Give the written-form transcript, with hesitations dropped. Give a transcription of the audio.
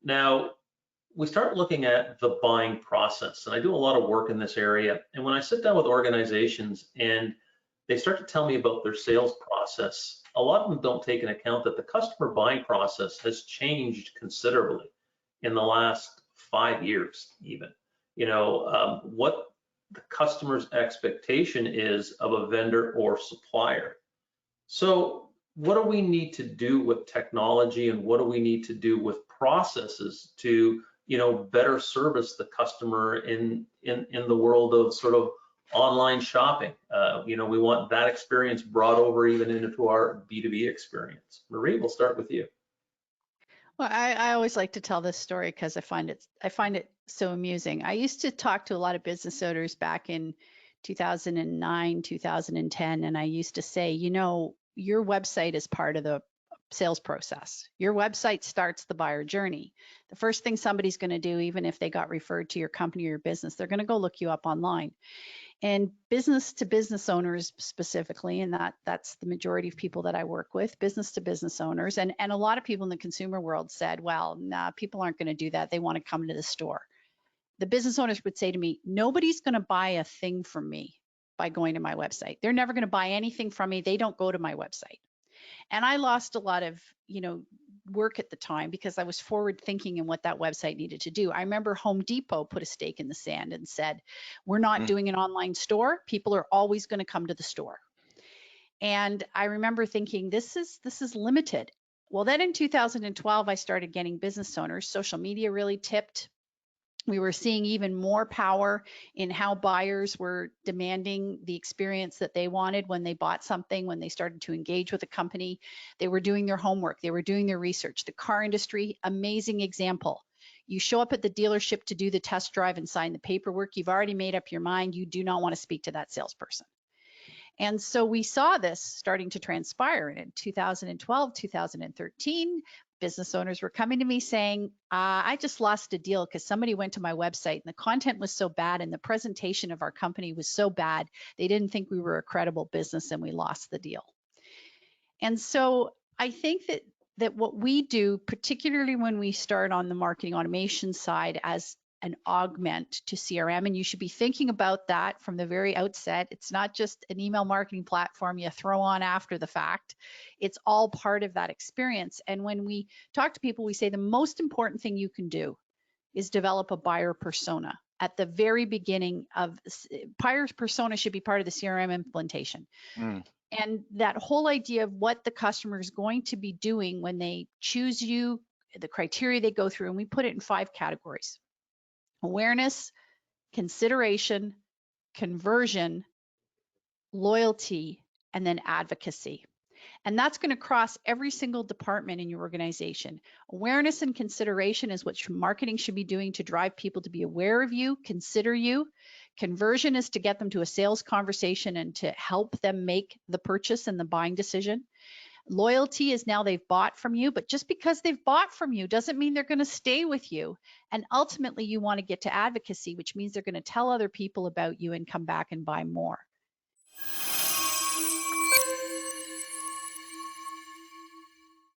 Now, we start looking at the buying process, and I do a lot of work in this area. And when I sit down with organizations and they start to tell me about their sales process, a lot of them don't take into account that the customer buying process has changed considerably in the last 5 years, even. What the customer's expectation is of a vendor or supplier. So what do we need to do with technology, and what do we need to do with processes to, better service the customer in the world of sort of online shopping? We want that experience brought over even into our B2B experience. Marie, we'll start with you. Well, I always like to tell this story because I find it so amusing. I used to talk to a lot of business owners back in 2009, 2010, and I used to say, your website is part of the sales process. Your website starts the buyer journey. The first thing somebody's going to do, even if they got referred to your company or your business, they're going to go look you up online. And business to business owners specifically, and that's the majority of people that I work with, business to business owners, and a lot of people in the consumer world said, well, nah, people aren't going to do that. They want to come to the store. The business owners would say to me, nobody's going to buy a thing from me by going to my website. They're never going to buy anything from me. They don't go to my website. And I lost a lot of, work at the time because I was forward thinking in what that website needed to do. I remember Home Depot put a stake in the sand and said, we're not doing an online store. People are always going to come to the store. And I remember thinking, this is limited. Well, then in 2012, I started getting business owners. Social media really tipped. We were seeing even more power in how buyers were demanding the experience that they wanted when they bought something, when they started to engage with a company. They were doing their homework, they were doing their research. The car industry, amazing example. You show up at the dealership to do the test drive and sign the paperwork. You've already made up your mind. You do not want to speak to that salesperson. And so we saw this starting to transpire. And in 2012, 2013, business owners were coming to me saying, I just lost a deal because somebody went to my website and the content was so bad and the presentation of our company was so bad, they didn't think we were a credible business and we lost the deal. And so I think that what we do, particularly when we start on the marketing automation side as an augment to CRM, and you should be thinking about that from the very outset. It's not just an email marketing platform you throw on after the fact. It's all part of that experience. And when we talk to people, we say the most important thing you can do is develop a buyer persona. At the very beginning of buyer persona should be part of the CRM implementation. And that whole idea of what the customer is going to be doing when they choose you, the criteria they go through, and we put it in 5 categories: awareness, consideration, conversion, loyalty, and then advocacy. And that's going to cross every single department in your organization. Awareness and consideration is what marketing should be doing to drive people to be aware of you, consider you. Conversion is to get them to a sales conversation and to help them make the purchase and the buying decision. Loyalty is now they've bought from you, but just because they've bought from you doesn't mean they're going to stay with you. And ultimately, you want to get to advocacy, which means they're going to tell other people about you and come back and buy more.